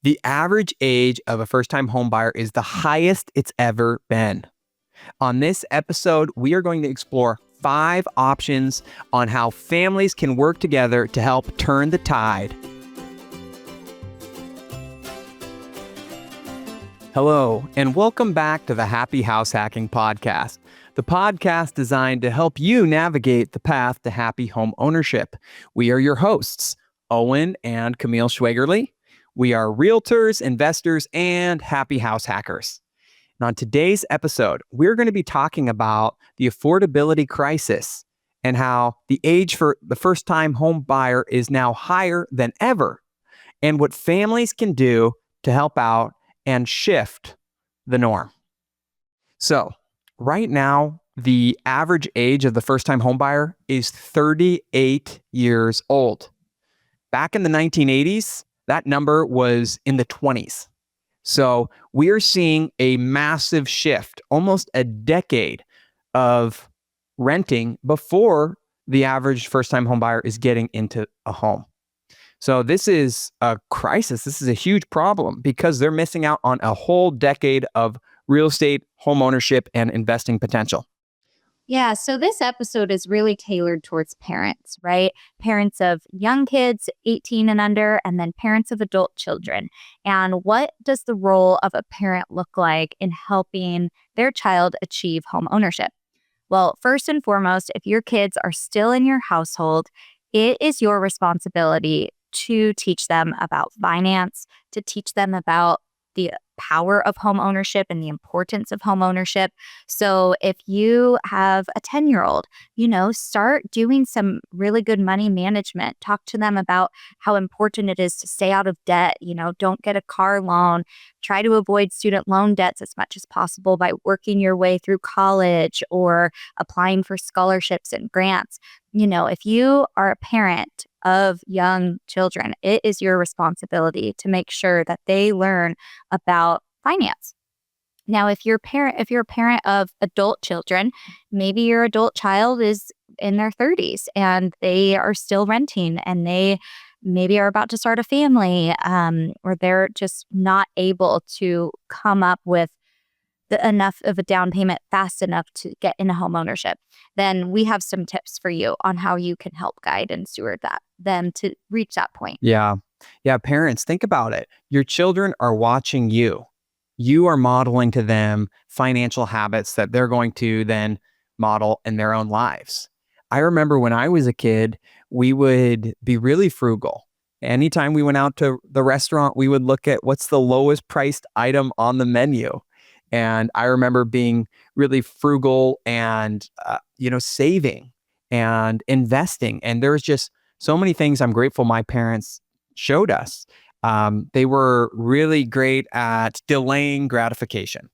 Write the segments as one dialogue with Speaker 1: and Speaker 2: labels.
Speaker 1: The average age of a first-time home buyer is the highest it's ever been. On this episode, we are going to explore 5 options on how families can work together to help turn the tide. Hello, and welcome back to the Happy House Hacking Podcast, the podcast designed to help you navigate the path to happy home ownership. We are your hosts, Owen and Camille Schwaegerle. We are realtors, investors, and happy house hackers. And on today's episode, we're going to be talking about the affordability crisis and how the age for the first-time home buyer is now higher than ever, and what families can do to help out and shift the norm. So, right now, the average age of the first-time home buyer is 38 years old. Back in the 1980s, that number was in the 20s. So we are seeing a massive shift, almost a decade of renting before the average first-time home buyer is getting into a home. So this is a crisis. This is a huge problem because they're missing out on a whole decade of real estate, home ownership, and investing potential.
Speaker 2: Yeah, so this episode is really tailored towards parents, right? Parents of young kids, 18 and under, and then parents of adult children. And what does the role of a parent look like in helping their child achieve home ownership? Well, first and foremost, if your kids are still in your household, it is your responsibility to teach them about finance, to teach them about the power of home ownership and the importance of home ownership. So if you have a 10-year-old, start doing some really good money management. Talk to them about how important it is to stay out of debt. Don't get a car loan. Try to avoid student loan debts as much as possible by working your way through college or applying for scholarships and grants. If you are a parent of young children, it is your responsibility to make sure that they learn about finance. Now, if you're a parent of adult children, maybe your adult child is in their 30s and they are still renting and they maybe are about to start a family, or they're just not able to come up with enough of a down payment fast enough to get into home ownership, then we have some tips for you on how you can help guide and steward them to reach that point.
Speaker 1: Yeah, parents, think about it. Your children are watching you. You are modeling to them financial habits that they're going to then model in their own lives. I remember when I was a kid, we would be really frugal. Anytime we went out to the restaurant, we would look at what's the lowest priced item on the menu. And I remember being really frugal and, saving and investing. And there was just so many things I'm grateful my parents showed us. They were really great at delaying gratification.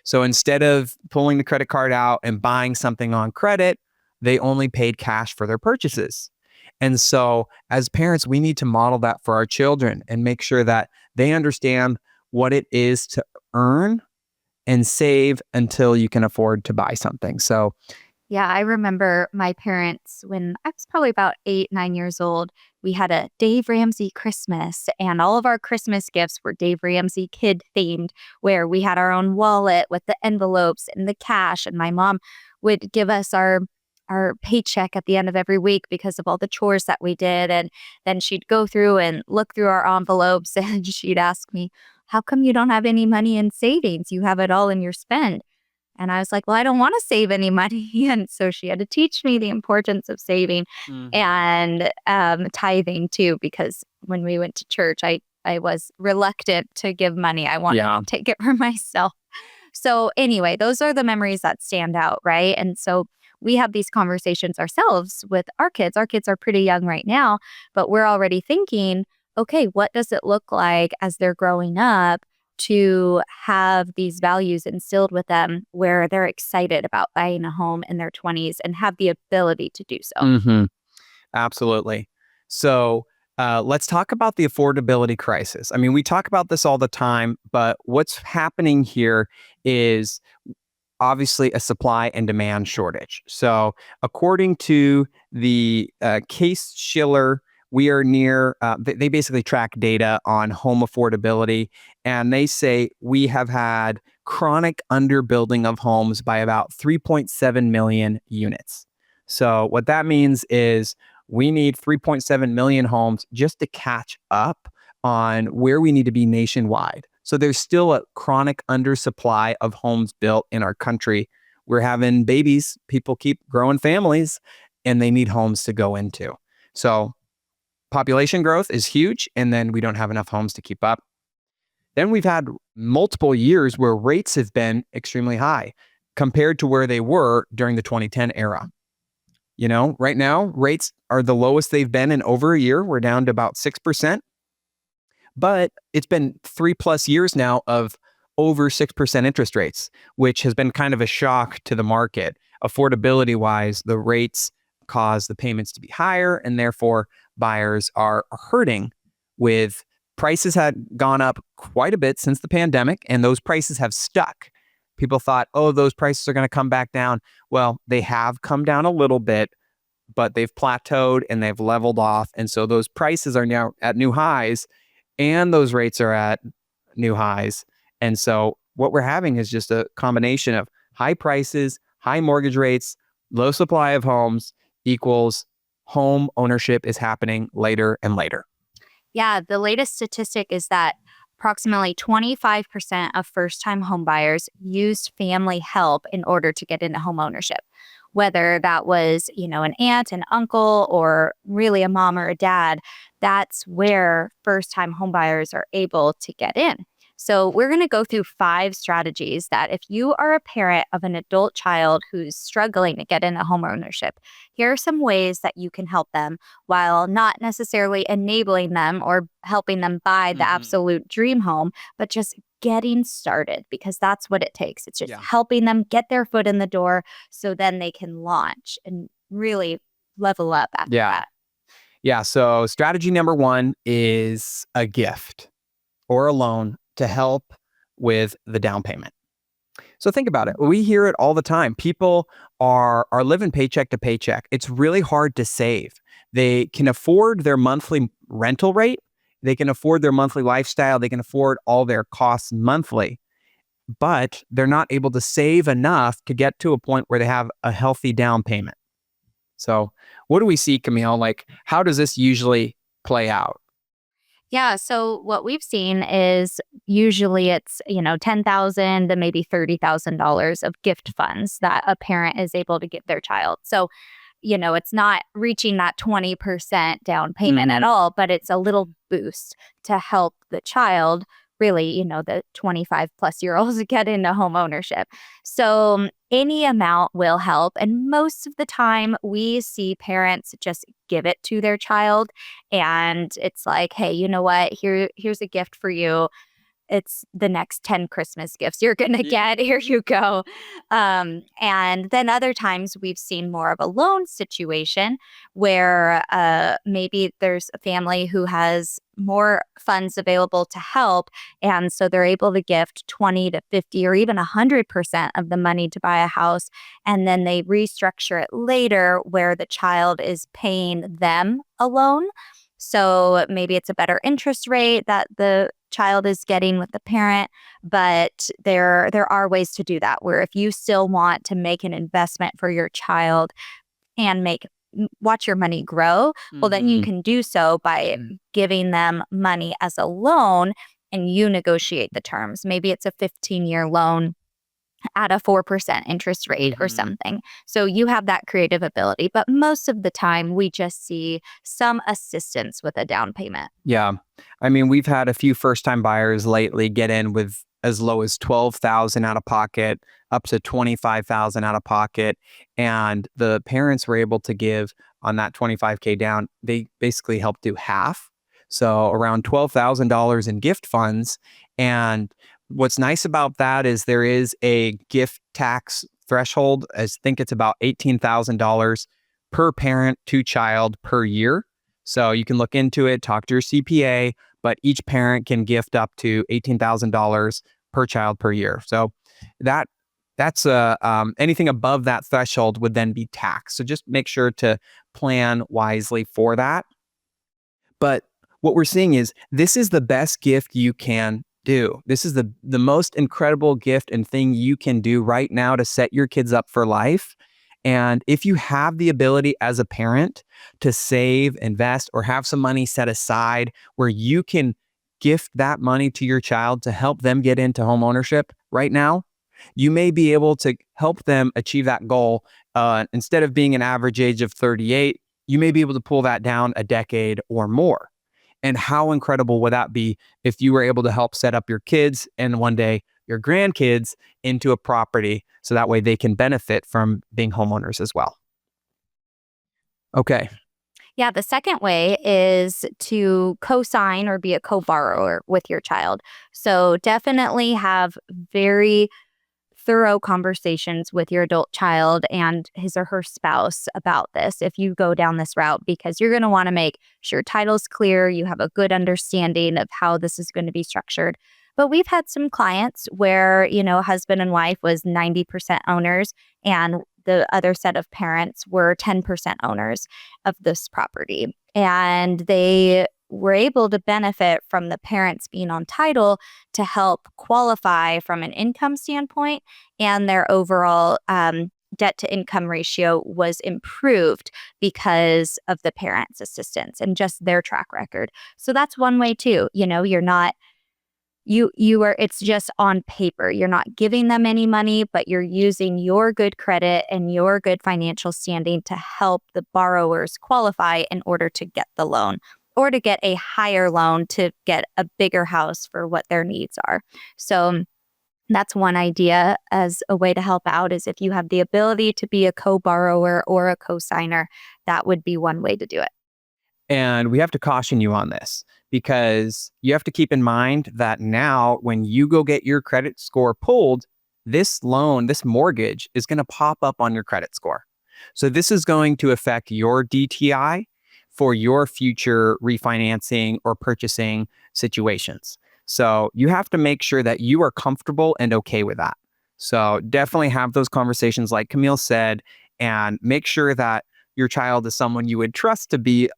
Speaker 1: So instead of pulling the credit card out and buying something on credit, they only paid cash for their purchases. And so as parents, we need to model that for our children and make sure that they understand what it is to earn and save until you can afford to buy something. So,
Speaker 2: yeah, I remember my parents when I was probably about 8, 9 years old. We had a Dave Ramsey Christmas, and all of our Christmas gifts were Dave Ramsey kid themed, where we had our own wallet with the envelopes and the cash. And my mom would give us our paycheck at the end of every week because of all the chores that we did. And then she'd go through and look through our envelopes and she'd ask me, how come you don't have any money in savings? You have it all in your spend. And I was like, well, I don't want to save any money. And so she had to teach me the importance of saving and tithing too, because when we went to church, I was reluctant to give money. I wanted to take it for myself. So anyway, those are the memories that stand out, right? And so we have these conversations ourselves with our kids. Our kids are pretty young right now, but we're already thinking, okay, what does it look like as they're growing up to have these values instilled with them where they're excited about buying a home in their 20s and have the ability to do so?
Speaker 1: Mm-hmm. Absolutely. So let's talk about the affordability crisis. I mean, we talk about this all the time, but what's happening here is obviously a supply and demand shortage. So according to the Case-Shiller we are near, they basically track data on home affordability, and they say we have had chronic underbuilding of homes by about 3.7 million units. So what that means is we need 3.7 million homes just to catch up on where we need to be nationwide. So there's still a chronic undersupply of homes built in our country. We're having babies, people keep growing families, and they need homes to go into. So population growth is huge, and then we don't have enough homes to keep up. Then we've had multiple years where rates have been extremely high compared to where they were during the 2010 era. Right now, rates are the lowest they've been in over a year. We're down to about 6%. But it's been 3+ years now of over 6% interest rates, which has been kind of a shock to the market. Affordability wise, the rates cause the payments to be higher, and therefore buyers are hurting. With prices had gone up quite a bit since the pandemic, and those prices have stuck. People thought, oh, those prices are going to come back down. Well, they have come down a little bit, but they've plateaued and they've leveled off. And so those prices are now at new highs, and those rates are at new highs. And so what we're having is just a combination of high prices, high mortgage rates, low supply of homes equals home ownership is happening later and later.
Speaker 2: Yeah, the latest statistic is that approximately 25% of first-time homebuyers used family help in order to get into home ownership. Whether that was, an aunt, an uncle, or really a mom or a dad, that's where first-time homebuyers are able to get in. So we're going to go through 5 strategies that if you are a parent of an adult child who's struggling to get into home ownership, here are some ways that you can help them while not necessarily enabling them or helping them buy the absolute dream home, but just getting started, because that's what it takes. It's just helping them get their foot in the door so then they can launch and really level up after that.
Speaker 1: Yeah. So strategy number 1 is a gift or a loan to help with the down payment. So think about it. We hear it all the time. People are living paycheck to paycheck. It's really hard to save. They can afford their monthly rental rate. They can afford their monthly lifestyle. They can afford all their costs monthly, but they're not able to save enough to get to a point where they have a healthy down payment. So what do we see, Camille? Like, how does this usually play out?
Speaker 2: Yeah, so what we've seen is usually it's, $10,000 to maybe $30,000 of gift funds that a parent is able to give their child. So, it's not reaching that 20% down payment at all, but it's a little boost to help the child, really, the 25+ year olds get into home ownership. So any amount will help. And most of the time we see parents just give it to their child. And it's like, hey, you know what? Here's a gift for you. It's the next 10 Christmas gifts you're going to get. Here you go. And then other times we've seen more of a loan situation where maybe there's a family who has more funds available to help. And so they're able to gift 20 to 50 or even 100% of the money to buy a house. And then they restructure it later where the child is paying them a loan. So maybe it's a better interest rate that the child is getting with the parent, but there are ways to do that, where if you still want to make an investment for your child and watch your money grow, well, then you can do so by giving them money as a loan, and you negotiate the terms. Maybe it's a 15-year loan at a 4% interest rate or something. So you have that creative ability. But most of the time, we just see some assistance with a down payment.
Speaker 1: Yeah. I mean, we've had a few first-time buyers lately get in with as low as $12,000 out of pocket, up to $25,000 out of pocket. And the parents were able to give on that $25K down. They basically helped do half. So around $12,000 in gift funds. And what's nice about that is there is a gift tax threshold. I think it's about $18,000 per parent to child per year. So you can look into it, talk to your CPA, but each parent can gift up to $18,000 per child per year. So that's anything above that threshold would then be taxed. So just make sure to plan wisely for that. But what we're seeing is this is the best gift you can do. This is the most incredible gift and thing you can do right now to set your kids up for life. And if you have the ability as a parent to save, invest, or have some money set aside where you can gift that money to your child to help them get into home ownership right now, you may be able to help them achieve that goal. Instead of being an average age of 38, you may be able to pull that down a decade or more. And how incredible would that be if you were able to help set up your kids and one day your grandkids into a property so that way they can benefit from being homeowners as well? Okay.
Speaker 2: Yeah, the second way is to co-sign or be a co-borrower with your child. So definitely have very thorough conversations with your adult child and his or her spouse about this if you go down this route, because you're going to want to make sure title's clear, you have a good understanding of how this is going to be structured. But we've had some clients where, husband and wife was 90% owners and the other set of parents were 10% owners of this property. And they were able to benefit from the parents being on title to help qualify from an income standpoint, and their overall debt to income ratio was improved because of the parents' assistance and just their track record. So that's one way too. You're not it's just on paper. You're not giving them any money, but you're using your good credit and your good financial standing to help the borrowers qualify in order to get the loan or to get a higher loan to get a bigger house for what their needs are. So that's one idea as a way to help out, is if you have the ability to be a co-borrower or a co-signer, that would be one way to do it.
Speaker 1: And we have to caution you on this because you have to keep in mind that now when you go get your credit score pulled, this loan, this mortgage is going to pop up on your credit score. So this is going to affect your DTI for your future refinancing or purchasing situations. So you have to make sure that you are comfortable and okay with that. So definitely have those conversations like Camille said, and make sure that your child is someone you would trust to be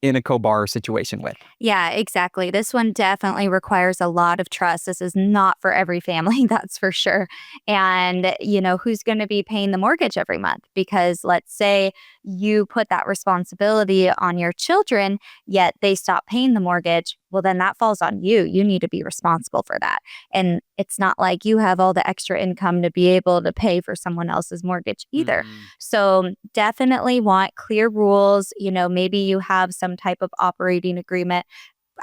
Speaker 1: in a co-borrower situation with.
Speaker 2: Yeah, exactly. This one definitely requires a lot of trust. This is not for every family, that's for sure. And, who's going to be paying the mortgage every month? Because let's say you put that responsibility on your children, yet they stop paying the mortgage. Well, then that falls on you. You need to be responsible for that. And it's not like you have all the extra income to be able to pay for someone else's mortgage either. So definitely want clear rules. Maybe you have some type of operating agreement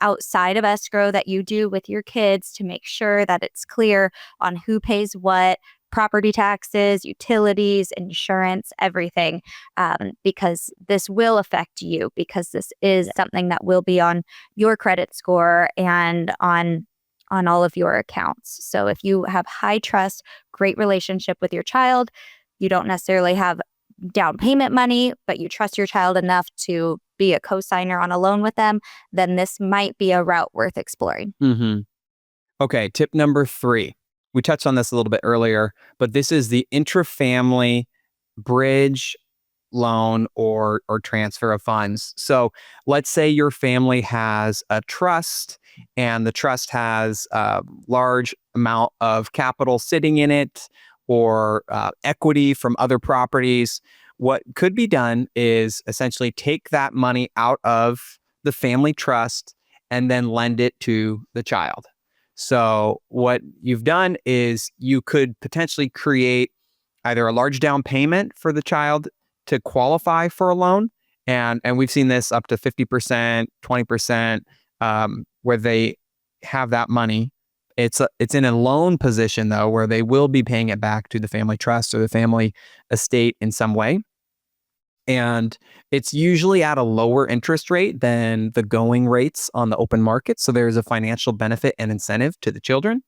Speaker 2: outside of escrow that you do with your kids to make sure that it's clear on who pays what, property taxes, utilities, insurance, everything, because this will affect you, because this is something that will be on your credit score and on all of your accounts. So if you have high trust, great relationship with your child, you don't necessarily have down payment money, but you trust your child enough to be a co-signer on a loan with them, then this might be a route worth exploring.
Speaker 1: Okay, tip number 3. We touched on this a little bit earlier, but this is the intra-family bridge loan or transfer of funds. So let's say your family has a trust and the trust has a large amount of capital sitting in it or equity from other properties. What could be done is essentially take that money out of the family trust and then lend it to the child. So what you've done is you could potentially create either a large down payment for the child to qualify for a loan. And we've seen this up to 50%, 20%, where they have that money. It's in a loan position, though, where they will be paying it back to the family trust or the family estate in some way. And it's usually at a lower interest rate than the going rates on the open market. So there's a financial benefit and incentive to the children.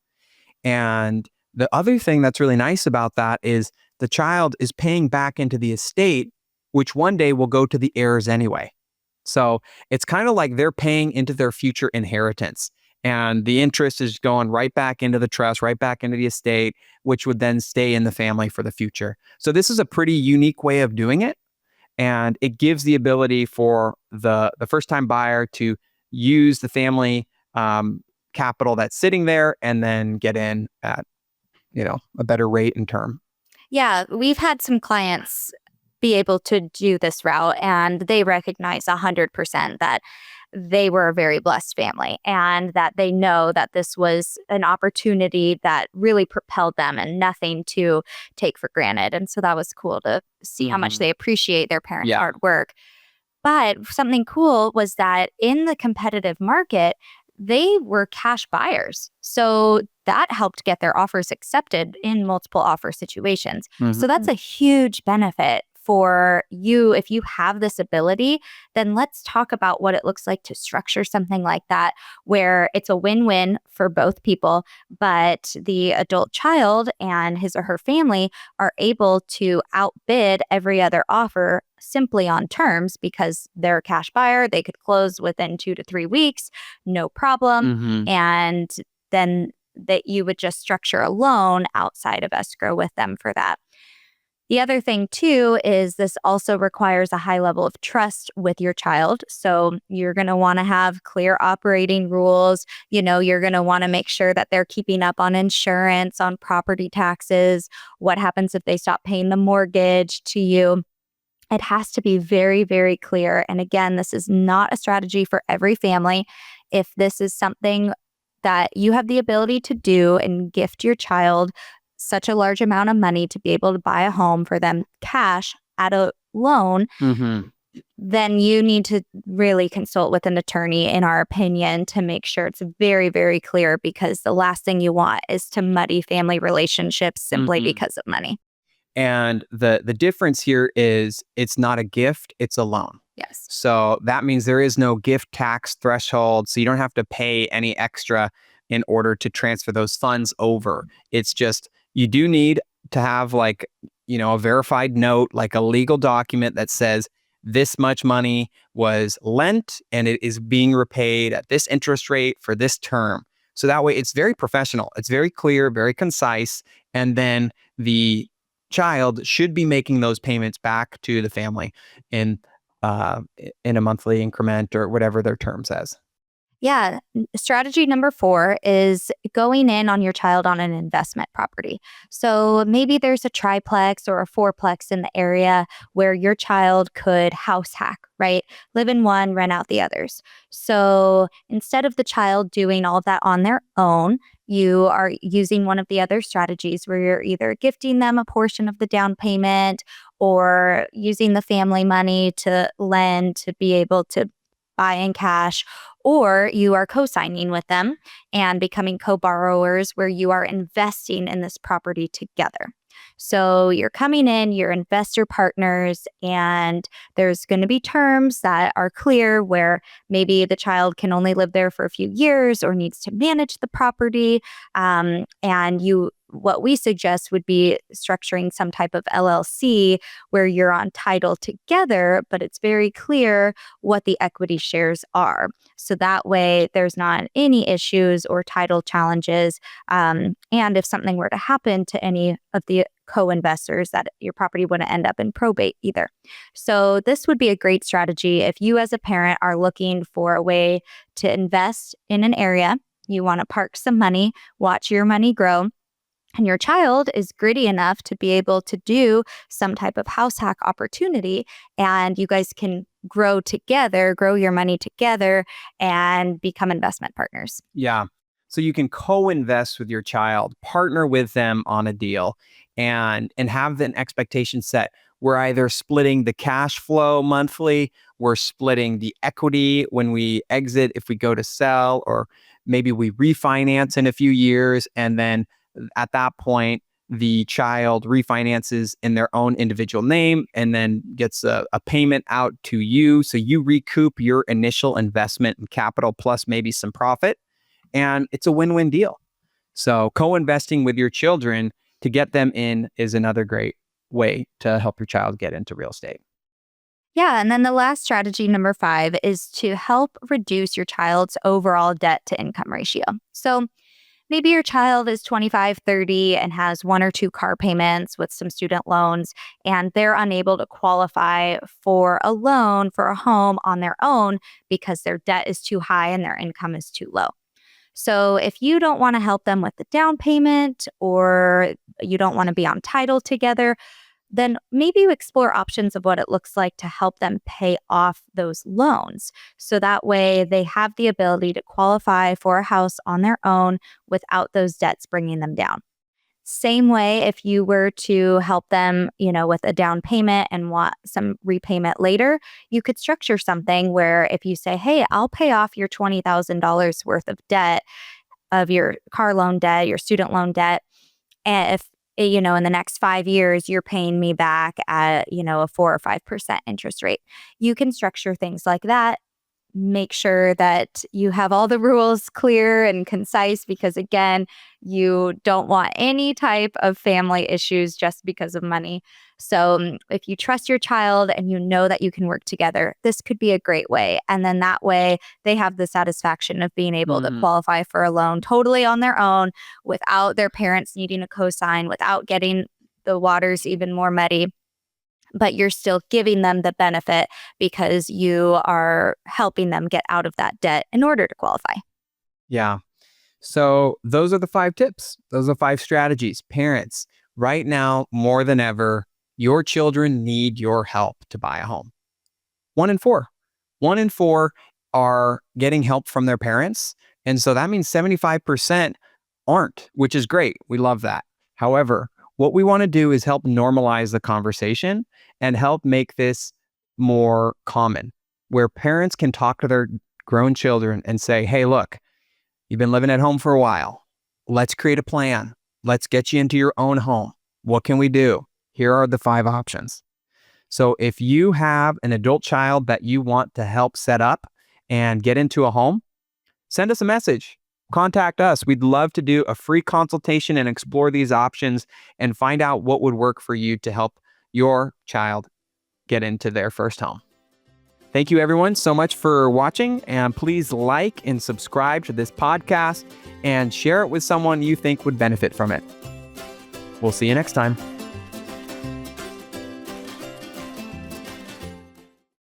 Speaker 1: And the other thing that's really nice about that is the child is paying back into the estate, which one day will go to the heirs anyway. So it's kind of like they're paying into their future inheritance. And the interest is going right back into the trust, right back into the estate, which would then stay in the family for the future. So this is a pretty unique way of doing it. And it gives the ability for the first-time buyer to use the family capital that's sitting there and then get in at, a better rate and term.
Speaker 2: Yeah, we've had some clients be able to do this route, and they recognize 100% that they were a very blessed family and that they know that this was an opportunity that really propelled them and nothing to take for granted. And so that was cool to see how much they appreciate their parents'
Speaker 1: Yeah.
Speaker 2: hard work. But something cool was that in the competitive market, they were cash buyers. So that helped get their offers accepted in multiple offer situations. So that's a huge benefit for you. If you have this ability, then let's talk about what it looks like to structure something like that, where it's a win-win for both people, but the adult child and his or her family are able to outbid every other offer simply on terms because they're a cash buyer. They could close within 2 to 3 weeks, no problem. And then that you would just structure a loan outside of escrow with them for that. The other thing too is this also requires a high level of trust with your child. So you're going to want to have clear operating rules. You're going to want to make sure that they're keeping up on insurance, on property taxes. What happens if they stop paying the mortgage to you? It has to be very, very clear. And again, this is not a strategy for every family. If this is something that you have the ability to do and gift your child such a large amount of money to be able to buy a home for them cash at a loan, then you need to really consult with an attorney, in our opinion, to make sure it's very, very clear, because the last thing you want is to muddy family relationships simply because of money.
Speaker 1: And the difference here is it's not a gift, it's a loan.
Speaker 2: Yes.
Speaker 1: So that means there is no gift tax threshold. So you don't have to pay any extra in order to transfer those funds over. It's just, you do need to have a verified note, like a legal document that says this much money was lent and it is being repaid at this interest rate for this term. So that way it's very professional. It's very clear, very concise. And then the child should be making those payments back to the family in a monthly increment or whatever their term says.
Speaker 2: Yeah. Strategy number 4 is going in on your child on an investment property. So maybe there's a triplex or a fourplex in the area where your child could house hack, right? Live in one, rent out the others. So instead of the child doing all of that on their own, you are using one of the other strategies where you're either gifting them a portion of the down payment or using the family money to lend to be able to buy in cash, or you are co-signing with them and becoming co-borrowers where you are investing in this property together. So you're coming in, you're investor partners, and there's going to be terms that are clear where maybe the child can only live there for a few years or needs to manage the property. What we suggest would be structuring some type of LLC where you're on title together, but it's very clear what the equity shares are. So that way there's not any issues or title challenges. And if something were to happen to any of the co-investors, that your property wouldn't end up in probate either. So this would be a great strategy if you as a parent are looking for a way to invest in an area. You want to park some money, watch your money grow, and your child is gritty enough to be able to do some type of house hack opportunity, and you guys can grow together, grow your money together, and become investment partners.
Speaker 1: Yeah. So you can co-invest with your child, partner with them on a deal, and have an expectation set. We're either splitting the cash flow monthly, we're splitting the equity when we exit if we go to sell, or maybe we refinance in a few years, and then at that point, the child refinances in their own individual name and then gets a payment out to you. So you recoup your initial investment in capital plus maybe some profit. And it's a win-win deal. So co-investing with your children to get them in is another great way to help your child get into real estate.
Speaker 2: Yeah. And then the last strategy, number 5, is to help reduce your child's overall debt to income ratio. So Maybe your child is 25, 30 and has one or two car payments with some student loans, and they're unable to qualify for a loan for a home on their own because their debt is too high and their income is too low. So if you don't want to help them with the down payment, or you don't want to be on title together, then maybe you explore options of what it looks like to help them pay off those loans. So that way they have the ability to qualify for a house on their own without those debts bringing them down. Same way, if you were to help them, with a down payment and want some repayment later, you could structure something where if you say, hey, I'll pay off your $20,000 worth of debt, of your car loan debt, your student loan debt. And if, in the next 5 years, you're paying me back at, a 4 or 5% interest rate. You can structure things like that. Make sure that you have all the rules clear and concise, because again, you don't want any type of family issues just because of money. So if you trust your child and you know that you can work together, this could be a great way. And then that way they have the satisfaction of being able to qualify for a loan totally on their own without their parents needing a cosign, without getting the waters even more muddy. But you're still giving them the benefit because you are helping them get out of that debt in order to qualify.
Speaker 1: Yeah. So those are the 5 tips. Those are 5 strategies. Parents, right now, more than ever, your children need your help to buy a home. 1 in 4. 1 in 4 are getting help from their parents. And so that means 75% aren't, which is great. We love that. However, what we want to do is help normalize the conversation and help make this more common, where parents can talk to their grown children and say, hey, look, you've been living at home for a while. Let's create a plan. Let's get you into your own home. What can we do? Here are the 5 options. So if you have an adult child that you want to help set up and get into a home, send us a message. Contact us. We'd love to do a free consultation and explore these options and find out what would work for you to help your child get into their first home. Thank you, everyone, so much for watching. And please like and subscribe to this podcast and share it with someone you think would benefit from it. We'll see you next time.